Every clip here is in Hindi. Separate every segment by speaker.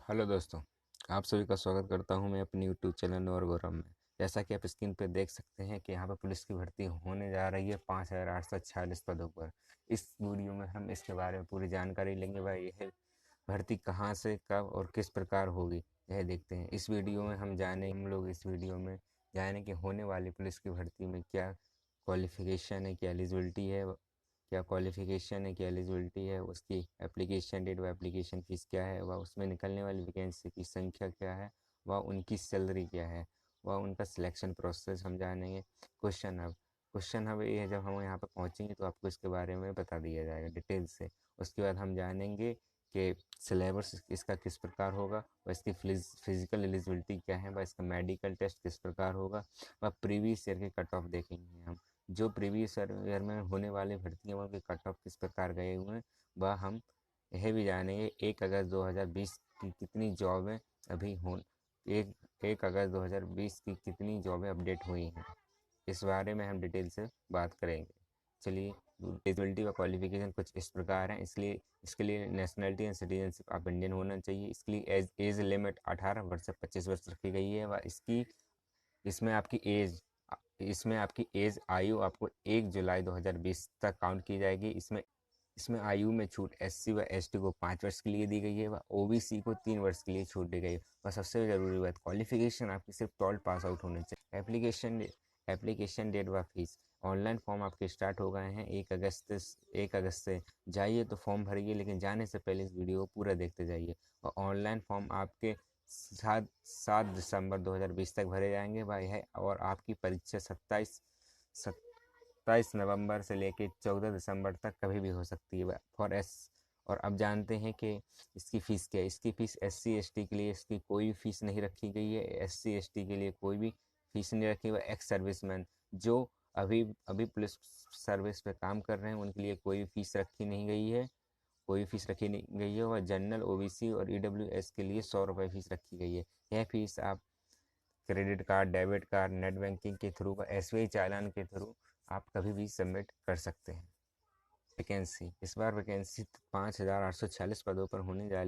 Speaker 1: हेलो दोस्तों। आप सभी का स्वागत करता हूं मैं अपने यूट्यूब चैनल और गौरव में। जैसा कि आप स्क्रीन पर देख सकते हैं कि यहाँ पर पुलिस की भर्ती होने जा रही है 5,846 पदों पर। इस वीडियो में हम इसके बारे में पूरी जानकारी लेंगे। भाई यह भर्ती कहाँ से कब और किस प्रकार होगी यह देखते हैं। इस वीडियो में हम लोग इस वीडियो में जाने कि होने वाली पुलिस की भर्ती में क्या क्वालिफिकेशन है, क्या एलिजिबिलिटी है, क्या क्वालिफिकेशन है, क्या एलिजिबिलिटी है, उसकी एप्लीकेशन डेट व एप्लीकेशन फ़ीस क्या है, व उसमें निकलने वाली वैकेंसी की संख्या क्या है, व उनकी सैलरी क्या है, व उनका सिलेक्शन प्रोसेस हम जानेंगे। क्वेश्चन हब ये है, जब हम यहाँ पर पहुँचेंगे तो आपको इसके बारे में बता दिया जाएगा डिटेल से। उसके बाद हम जानेंगे कि सिलेबस इसका किस प्रकार होगा, व इसकी फिजिकल एलिजिबिलिटी क्या है, व इसका मेडिकल टेस्ट किस प्रकार होगा, व प्रीवियस ईयर के कट ऑफ देखेंगे हम। जो प्रीवियस ईयर में होने वाली भर्तियों में उनके कट ऑफ किस प्रकार गए हुए हैं वह हम यह भी जानेंगे। 1 अगस्त 2020 की कितनी जॉबें अभी हो एक 1 अगस्त 2020 की कितनी जॉबें अपडेट हुई हैं, इस बारे में हम डिटेल से बात करेंगे। चलिए, एलिजिबिलिटी व क्वालिफिकेशन कुछ इस प्रकार है। इसके लिए नेशनलिटी एंड सिटीजनशिप आप इंडियन होना चाहिए। इसके लिए एज लिमिट 18 वर्ष से 25 वर्ष रखी गई है। व इसमें आपकी एज इसमें आपकी एज आयु आपको 1 जुलाई 2020 तक काउंट की जाएगी। इसमें इसमें आयु में छूट एससी व एसटी को 5 वर्ष के लिए दी गई है व ओबीसी को 3 वर्ष के लिए छूट दी गई है। और सबसे ज़रूरी बात, क्वालिफिकेशन आपकी सिर्फ 12 पास आउट होने चाहिए। एप्लीकेशन डेट व फीस, ऑनलाइन फॉर्म आपके स्टार्ट हो गए हैं 1 अगस्त से। जाइए तो फॉर्म भरिए, लेकिन जाने से पहले इस वीडियो को पूरा देखते जाइए। और ऑनलाइन फॉर्म आपके 7 दिसंबर 2020 तक भरे जाएंगे भाई है। और आपकी परीक्षा 27 नवंबर से लेकर 14 दिसंबर तक कभी भी हो सकती है फॉर एस। और अब जानते हैं कि इसकी फ़ीस क्या है। इसकी फ़ीस एससी एसटी के लिए इसकी कोई फ़ीस नहीं रखी गई है। एससी एसटी के लिए कोई भी फ़ीस नहीं रखी हुई। एक्स सर्विसमैन जो अभी अभी पुलिस सर्विस पे काम कर रहे हैं उनके लिए कोई फ़ीस रखी नहीं गई है। कोई फीस रखी नहीं गई है। और जनरल ओबीसी और ईडब्ल्यूएस के लिए 100 रुपये फीस रखी गई है। यह फीस आप credit card, debit card, net banking के थ्रू व एसबीआई चालान के थ्रू आप कभी भी सबमिट कर सकते हैं। वैकेंसी, इस बार वैकेंसी 5,846 पदों पर होने जा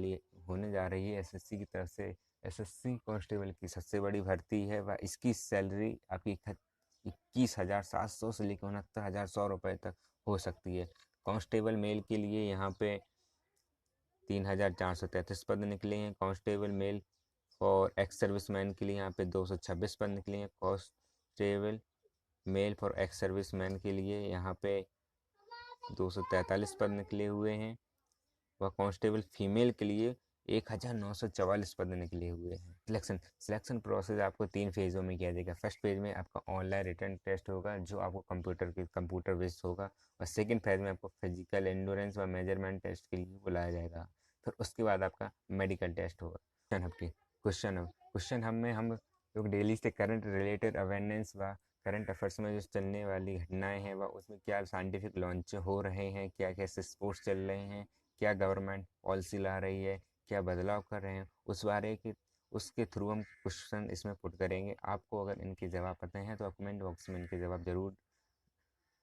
Speaker 1: रही है। एसएससी की तरफ से एसएससी कांस्टेबल की सबसे बड़ी भर्ती है व इसकी सैलरी आपकी 21,700 से लेकर 69,100 रुपये तक हो सकती है। कांस्टेबल मेल के लिए यहाँ पे 3,433 पद निकले हैं। Constable male for ex serviceman के लिए यहाँ पे 226 पद निकले हैं। Constable male for ex serviceman के लिए यहाँ पे 243 पद निकले हुए हैं। व कांस्टेबल फीमेल के लिए 1,944 पद निकले हुए हैं। सिलेक्शन प्रोसेस आपको 3 फेज़ों में किया जाएगा। फर्स्ट फेज में आपका ऑनलाइन रिटन टेस्ट होगा जो आपको कंप्यूटर बेस्ड होगा। और सेकंड फेज में आपको फिजिकल एंडोरेंस व मेजरमेंट टेस्ट के लिए बुलाया जाएगा। फिर उसके बाद आपका मेडिकल टेस्ट होगा। क्वेश्चन हब में हम लोग डेली से करंट रिलेटेड अवेयरनेस व करंट अफेयर्स में जो चलने वाली घटनाएं हैं व उसमें क्या साइंटिफिक लॉन्च हो रहे हैं, क्या कैसे स्पोर्ट्स चल रहे हैं, क्या गवर्नमेंट पॉलिसी ला रही है, क्या बदलाव कर रहे हैं, उसके थ्रू हम क्वेश्चन इसमें पुट करेंगे। आपको अगर इनके जवाब पता हैं तो आप कमेंट बॉक्स में इनके जवाब ज़रूर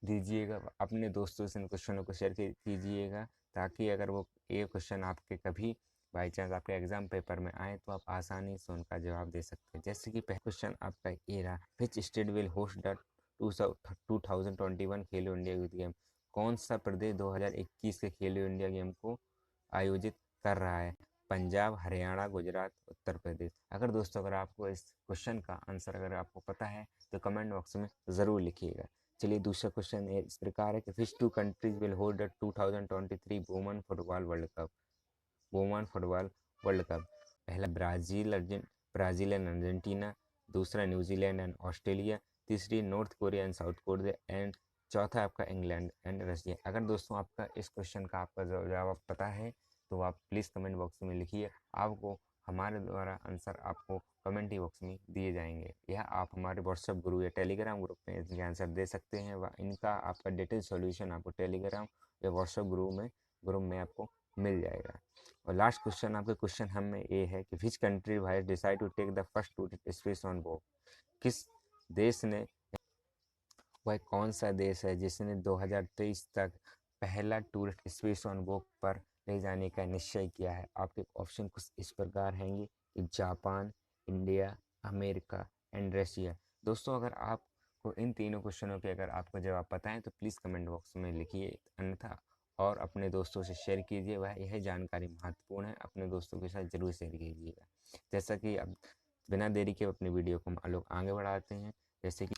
Speaker 1: दीजिएगा। अपने दोस्तों से इन क्वेश्चनों को शेयर कीजिएगा, ताकि अगर वो ये क्वेश्चन आपके कभी बाई चांस आपके एग्जाम पेपर में आए तो आप आसानी से उनका जवाब दे सकते हैं। जैसे कि पहला क्वेश्चन आपका ये रहा, which state will host the 2021 Khelo India youth game. कौन सा प्रदेश 2021 के खेलो इंडिया गेम को आयोजित कर रहा है? पंजाब, हरियाणा, गुजरात, उत्तर प्रदेश। अगर आपको इस क्वेश्चन का आंसर अगर आपको पता है तो कमेंट बॉक्स में ज़रूर लिखिएगा। चलिए, दूसरा क्वेश्चन इस प्रकार है कि which two countries will hold the 2023 women football world cup. पहला ब्राज़ील एंड अर्जेंटीना, दूसरा न्यूजीलैंड एंड ऑस्ट्रेलिया, तीसरी North Korea and South Korea, and चौथा आपका इंग्लैंड एंड रशिया। अगर दोस्तों आपका इस क्वेश्चन का आपका जवाब पता है तो आप प्लीज़ कमेंट बॉक्स में लिखिए। आपको हमारे द्वारा आंसर आपको कमेंट बॉक्स में दिए जाएंगे। यह आप हमारे व्हाट्सएप ग्रुप या टेलीग्राम ग्रुप में इनके आंसर दे सकते हैं व इनका आपका डिटेल सॉल्यूशन आपको टेलीग्राम या व्हाट्सएप ग्रुप में आपको मिल जाएगा। और लास्ट क्वेश्चन आपके क्वेश्चन हम में ये है कि which country has decide to take the first tourist space on walk. किस देश ने वह कौन सा देश है जिसने 2023 तक पहला टूरिस्ट स्पेस ऑन वॉक पर ले जाने का निश्चय किया है। आपके ऑप्शन कुछ इस प्रकार हैंगे कि Japan, India, America and Russia. दोस्तों अगर आपको इन तीनों क्वेश्चनों के अगर आपको जवाब पता है तो प्लीज़ कमेंट बॉक्स में लिखिए, अन्यथा और अपने दोस्तों से शेयर कीजिए। वह यह जानकारी महत्वपूर्ण है, अपने दोस्तों के साथ ज़रूर शेयर कीजिएगा। जैसा कि अब बिना देरी के अपनी वीडियो को हम लोग आगे बढ़ाते हैं। जैसे कि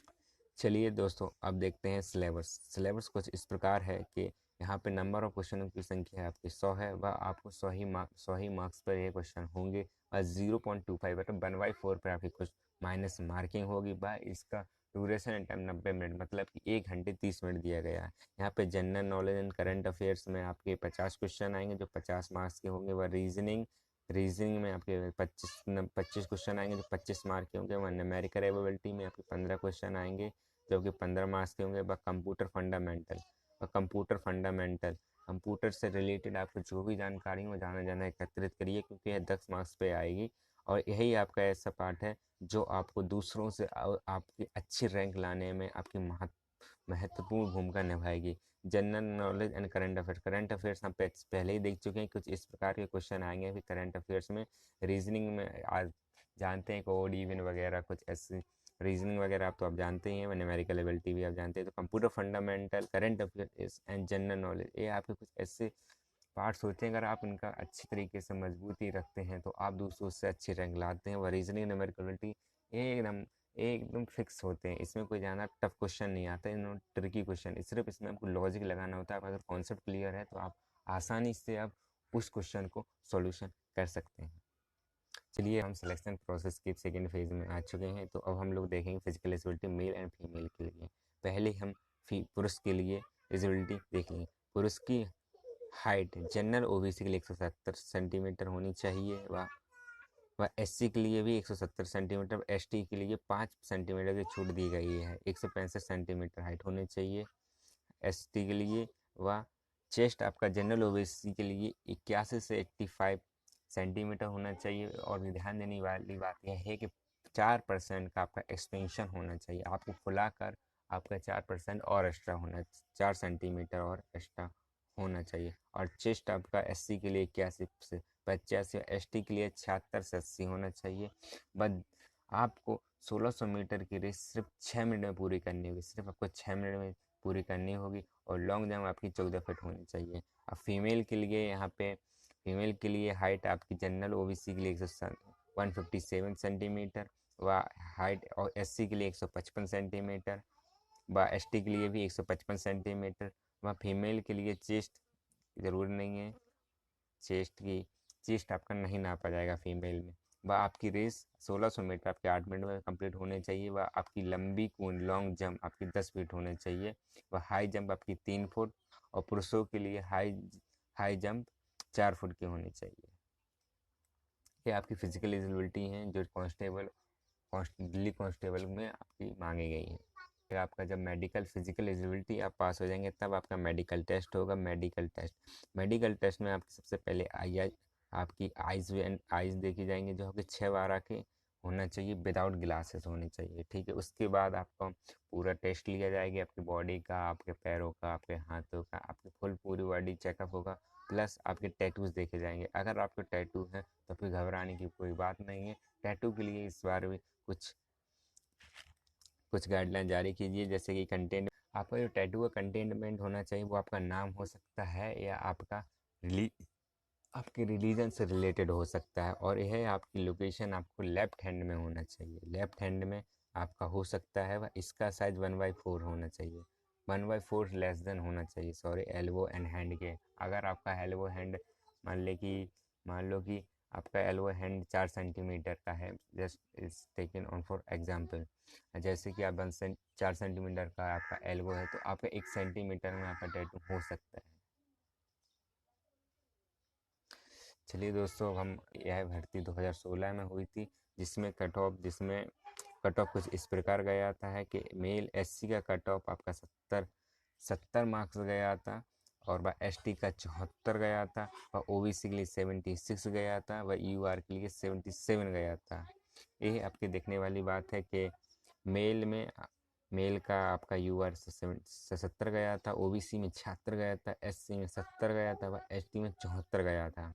Speaker 1: चलिए दोस्तों अब देखते हैं सिलेबस। सिलेबस कुछ इस प्रकार है कि यहाँ पे नंबर ऑफ क्वेश्चनों की संख्या आपकी 100 है, वह आपको 100 ही मार्क्स पर ये क्वेश्चन होंगे। और 0.25 मतलब 1/4 पर आपकी कुछ माइनस मार्किंग होगी। वह इसका ड्यूरेशन एंड टाइम 90 मिनट मतलब कि 1 घंटे 30 मिनट दिया गया है। यहाँ पे general knowledge and current affairs में आपके 50 क्वेश्चन आएंगे जो 50 मार्क्स के होंगे। वह रीजनिंग में आपके 25 क्वेश्चन आएंगे जो 25 मार्क के होंगे। वह न्यूमेरिकल एबिलिटी में आपके 15 क्वेश्चन आएंगे जो कि 15 मार्क्स के होंगे। कंप्यूटर कंप्यूटर से रिलेटेड आपको जो भी जानकारी हो जाना जाना एकत्रित करिए, क्योंकि यह 10 मार्क्स पे आएगी। और यही आपका ऐसा पार्ट है जो आपको दूसरों से आपकी अच्छी रैंक लाने में आपकी महत्वपूर्ण भूमिका निभाएगी। General knowledge and current affairs हम पहले ही देख चुके हैं। कुछ इस प्रकार के क्वेश्चन आएंगे फिर करंट अफेयर्स में। रीजनिंग में आज जानते हैं कोड इवन वगैरह कुछ ऐसे रीजनिंग वगैरह आप तो आप जानते ही हैं। न्यूमेरिकल एबिलिटी भी आप जानते हैं। तो computer fundamental, current affairs and general knowledge, ये आपके कुछ ऐसे पार्ट्स होते हैं। अगर आप इनका अच्छी तरीके से मजबूती रखते हैं तो आप दूसरों से अच्छी रैंक लाते हैं। और रीजनिंग, न्यूमेरिकल एबिलिटी एकदम एकदम फिक्स होते हैं। इसमें कोई ज़्यादा टफ क्वेश्चन नहीं आता है, ट्रिकी क्वेश्चन। सिर्फ इसमें आपको लॉजिक लगाना होता है। अगर कॉन्सेप्ट क्लियर है तो आप आसानी से आप उस क्वेश्चन को सॉल्यूशन कर सकते हैं। चलिए हम सिलेक्शन प्रोसेस के सेकेंड फेज में आ चुके हैं। तो अब हम लोग देखेंगे physical eligibility male and female के लिए। पहले हम पुरुष के लिए एलिजिबिलिटी देख लेंगे। पुरुष की हाइट जनरल ओबीसी के लिए 170 सेंटीमीटर होनी चाहिए। वह एससी के लिए भी 170 सेंटीमीटर, एसटी के लिए 5 सेंटीमीटर की छूट दी गई है। 165 सेंटीमीटर हाइट होनी चाहिए एसटी के लिए। वह चेस्ट आपका जनरल ओबीसी के लिए 81 से 85 सेंटीमीटर होना चाहिए। और ध्यान देने वाली बात यह है कि 4% का आपका एक्सपेंशन होना चाहिए। आपको फुलाकर आपका 4% और एक्स्ट्रा होना, 4 सेंटीमीटर और एक्स्ट्रा होना चाहिए। और चेस्ट आपका एससी के लिए 81 से 85, एसटी के लिए 76 से 80 होना चाहिए। बट आपको 1600 मीटर की रेस सिर्फ 6 मिनट में पूरी करनी होगी। सिर्फ आपको 6 मिनट में पूरी करनी होगी। और लॉन्ग जंप आपकी 14 फीट होनी चाहिए। अब फीमेल के लिए यहाँ पे फीमेल के लिए हाइट आपकी जनरल ओबीसी के लिए 157 सेंटीमीटर व हाइट, और एससी के लिए 155 सेंटीमीटर व एसटी के लिए भी 155 सेंटीमीटर। व फीमेल के लिए चेस्ट ज़रूरी नहीं है, चेस्ट आपका नहीं नापा जाएगा फीमेल में। वह आपकी रेस 1600 मीटर आपके 8 मिनट में कंप्लीट होने चाहिए। वह आपकी लंबी कूद लॉन्ग जंप आपकी 10 फीट होने चाहिए। वह हाई जंप आपकी 3 फुट, और पुरुषों के लिए हाई जंप 4 फुट की होनी चाहिए। ये आपकी फिजिकल एलिजिबिलिटी हैं जो दिल्ली कांस्टेबल में आपकी मांगी गई है। फिर आपका जब मेडिकल फिजिकल एलिजिबिलिटी आप पास हो जाएंगे तब आपका मेडिकल टेस्ट होगा। मेडिकल टेस्ट में आपकी सबसे पहले आपकी आइज़ देखी जाएंगी जो आपके 6/12 के होना चाहिए, विदाउट ग्लासेस होने चाहिए। ठीक है, उसके बाद आपका पूरा टेस्ट लिया जाएगा, आपकी बॉडी का, आपके पैरों का, आपके हाथों का, आपकी पूरी बॉडी चेकअप होगा। प्लस आपके टैटूज़ देखे जाएंगे। अगर आपके टैटू हैं तो फिर घबराने की कोई बात नहीं है। टैटू के लिए इस बार भी कुछ गाइडलाइन जारी कीजिए। जैसे कि कंटेंट, आपका जो टैटू का कंटेनमेंट होना चाहिए वो आपका नाम हो सकता है या आपके रिलीजन से रिलेटेड हो सकता है। और यह आपकी लोकेशन आपको लेफ्ट हैंड में होना चाहिए। लेफ्ट हैंड में आपका हो सकता है। वह इसका साइज 1/4 होना चाहिए, 1/4 लेस देन होना चाहिए, सॉरी, एल्बो एंड हैंड के। अगर आपका एल्बो हैंड मान लो कि आपका एल्बो हैंड 4 सेंटीमीटर का है, just is taken on for example. जैसे कि आप 4 सेंटीमीटर का आपका एल्बो है तो आपका 1 सेंटीमीटर में आपका टैटू हो सकता है। चलिए दोस्तों, हम यह भर्ती 2016 में हुई थी जिसमें कट ऑफ कुछ इस प्रकार गया था है कि मेल एससी का कट ऑफ आपका 70 मार्क्स गया था। और वह एसटी का 74 गया था। वह ओबीसी के लिए 76 गया था। वह यूआर के लिए 77 गया था। ये आपकी देखने वाली बात है कि मेल में मेल का आपका यूआर 77 गया था, ओबीसी में 76 गया था, एससी में 70 गया था, एसटी में 74 गया था।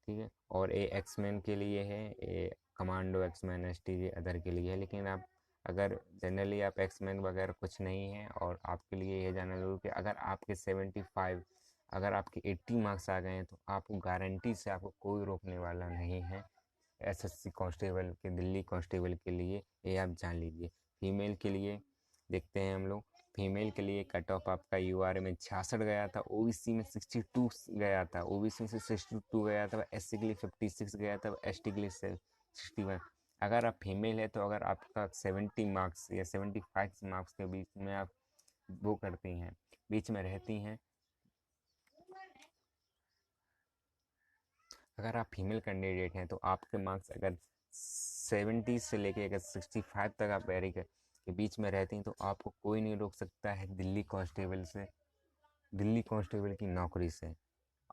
Speaker 1: ठीक है, और ए एक्समैन के लिए है, ए कमांडो एक्समैन एसटीजे अदर के लिए है। लेकिन आप अगर जनरली आप एक्समैन वगैरह कुछ नहीं है, और आपके लिए ये जानना जरूर कि अगर आपके 75 अगर आपके 80 मार्क्स आ गए हैं तो आपको गारंटी से आपको कोई रोकने वाला नहीं है एसएससी कांस्टेबल के, दिल्ली कांस्टेबल के लिए, ये आप जान लीजिए। फीमेल के लिए देखते हैं हम लोग। फीमेल के लिए कट ऑफ आपका यूआर में 66 गया था, ओबीसी में 62 गया था, ओबीसी से 62 गया था, एससी के लिए 56 गया था, एसटी के लिए 61। अगर आप फीमेल है तो अगर आपका 70 मार्क्स या 75 मार्क्स के बीच में आप वो करती हैं, बीच में रहती हैं, अगर आप फीमेल कैंडिडेट हैं तो आपके मार्क्स अगर 70 से लेके अगर 65 तक आप वेरी के बीच में रहती हैं तो आपको कोई नहीं रोक सकता है दिल्ली कांस्टेबल से, दिल्ली कांस्टेबल की नौकरी से।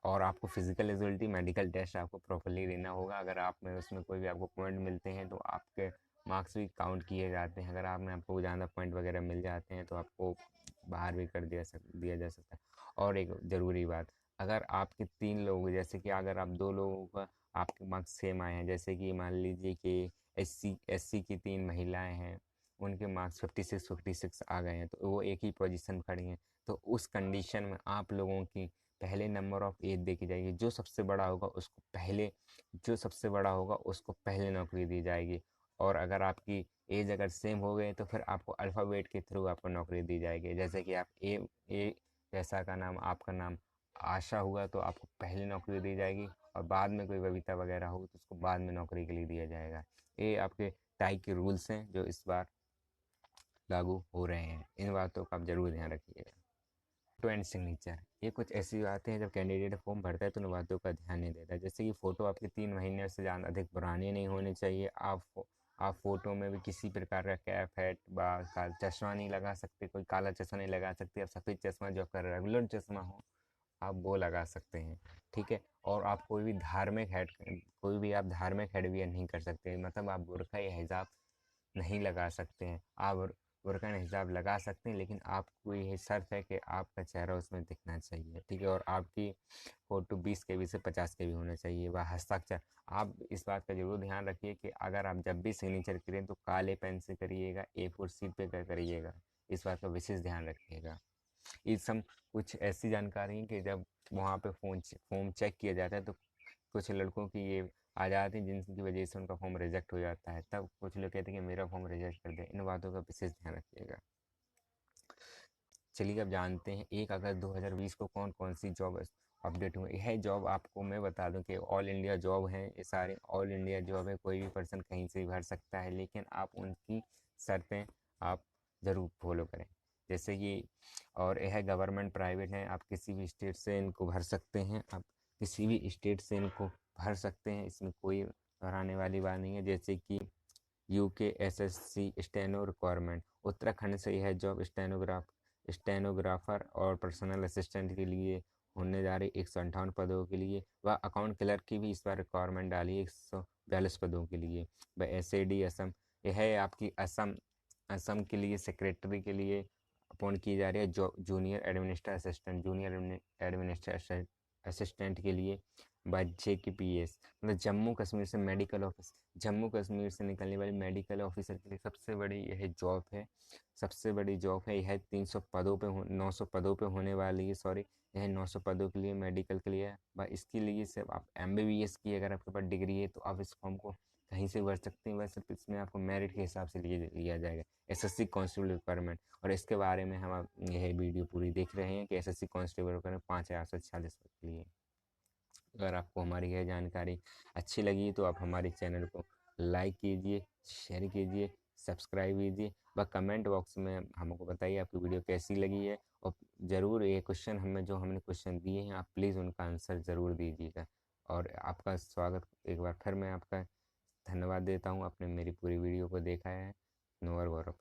Speaker 1: और आपको फिजिकल एलिजिबिलिटी मेडिकल टेस्ट आपको प्रॉपरली देना होगा। अगर आप में उसमें कोई भी आपको पॉइंट मिलते हैं तो आपके मार्क्स भी काउंट किए जाते हैं। अगर आपको ज़्यादा पॉइंट वगैरह मिल जाते हैं तो आपको बाहर भी कर दिया जा सकता है। और एक ज़रूरी बात, अगर आपके 3 लोग, जैसे कि अगर आप 2 लोगों का आपके मार्क्स सेम आए हैं, जैसे कि मान लीजिए कि एससी की 3 महिलाएं हैं, उनके मार्क्स 56 आ गए हैं तो वो एक ही पोजीशन खड़ी हैं, तो उस कंडीशन में आप लोगों की पहले नंबर ऑफ एज देखी जाएगी। जो सबसे बड़ा होगा उसको पहले नौकरी दी जाएगी। और अगर आपकी एज अगर सेम हो गए तो फिर आपको अल्फ़ाबेट के थ्रू आपको नौकरी दी जाएगी। जैसे कि आप ए जैसा का नाम, आपका नाम आशा हुआ तो आपको पहले नौकरी दी जाएगी, और बाद में कोई बबीता वगैरह हो तो उसको बाद में नौकरी के लिए दिया जाएगा। ये आपके टाई के रूल्स हैं जो इस बार लागू हो रहे हैं। इन बातों का आप जरूर ध्यान रखिएगा। फोटो एंड सिग्नेचर, ये कुछ ऐसी बातें हैं जब कैंडिडेट फॉर्म भरता है तो उन बातों का ध्यान नहीं देता। जैसे कि फ़ोटो आपके 3 महीने से ज़्यादा अधिक पुरानी नहीं होनी चाहिए। आप फ़ोटो में भी किसी प्रकार का कैप, हैट, बाल, चश्मा नहीं लगा सकते, कोई काला चश्मा नहीं लगा सकते। आप सफ़ेद चश्मा जो आपका रेगुलर चश्मा हो आप वो लगा सकते हैं। ठीक है, और आप कोई भी आप धार्मिक हेड वियर नहीं कर सकते, मतलब आप बुर्का या हिजाब नहीं लगा सकते हैं। आप बुर्का या हिजाब लगा सकते हैं, लेकिन आपको ये शर्त है कि आपका चेहरा उसमें दिखना चाहिए। ठीक है, और आपकी फ़ोटो 20 केबी से 50 केबी होना चाहिए। वह हस्ताक्षर, आप इस बात का ज़रूर ध्यान रखिए कि अगर आप जब भी सिग्नेचर करें तो काले पेन से करिएगा, A4 शीट पे करिएगा। इस बात का विशेष ध्यान रखिएगा। ये सब कुछ ऐसी जानकारी है कि जब वहाँ पे फॉर्म चेक किया जाता है तो कुछ लड़कों की ये आ जाती है जिनकी वजह से उनका फॉर्म रिजेक्ट हो जाता है। तब कुछ लोग कहते हैं कि मेरा फॉर्म रिजेक्ट कर दे। इन बातों का विशेष ध्यान रखिएगा। चलिए अब जानते हैं 1 अगस्त 2020 को कौन कौन सी जॉब अपडेट हुई। यह जॉब आपको मैं बता दूं कि ऑल इंडिया जॉब है, ये सारे ऑल इंडिया जॉब है, कोई भी पर्सन कहीं से भी भर सकता है, लेकिन आप उनकी शर्तें आप ज़रूर फॉलो करें। जैसे कि, और यह गवर्नमेंट प्राइवेट है, आप किसी भी स्टेट से इनको भर सकते हैं, आप किसी भी स्टेट से इनको भर सकते हैं, इसमें कोई घबराने वाली बात नहीं है। जैसे कि UKSSC स्टेनो रिक्वायरमेंट, उत्तराखंड से यह जॉब स्टेनोग्राफर और पर्सनल असिस्टेंट के लिए होने जा रही 158 पदों के लिए। वह अकाउंट क्लर्क की भी इस बार रिक्वायरमेंट डाली है 142 पदों के लिए। वह SAD असम, यह है आपकी असम के लिए सेक्रेटरी के लिए अपॉइंट की जा रही है। जूनियर एडमिनिस्ट्रेटर असिस्टेंट के लिए। JKPS मतलब जम्मू कश्मीर से मेडिकल ऑफिस, जम्मू कश्मीर से निकलने वाली मेडिकल ऑफिसर के लिए सबसे बड़ी यह जॉब है, सबसे बड़ी जॉब है। यह 300 पदों पे 900 पदों पे होने वाली है, सॉरी, यह 900 पदों के लिए मेडिकल के लिए है। इसके लिए सिर्फ आप MBBS की अगर आपके पास डिग्री है तो आप इस फॉर्म को कहीं से भर सकते हैं। वह सिर्फ इसमें आपको मेरिट के हिसाब से लिया जाएगा। SSC कांस्टेबल रिक्वायरमेंट, और इसके बारे में हम यह वीडियो पूरी देख रहे हैं कि SSC कांस्टेबल रिक्वायरमेंट 5846 के लिए। अगर आपको हमारी यह जानकारी अच्छी लगी तो आप हमारे चैनल को लाइक कीजिए, शेयर कीजिए, सब्सक्राइब कीजिए, व कमेंट बॉक्स में हमको बताइए आपकी वीडियो कैसी लगी है। और ज़रूर ये क्वेश्चन हमने क्वेश्चन दिए हैं, आप प्लीज़ उनका आंसर ज़रूर दीजिएगा। और आपका स्वागत एक बार फिर मैं आपका धन्यवाद देता हूँ, आपने मेरी पूरी वीडियो को देखा है। नोवर गौरव।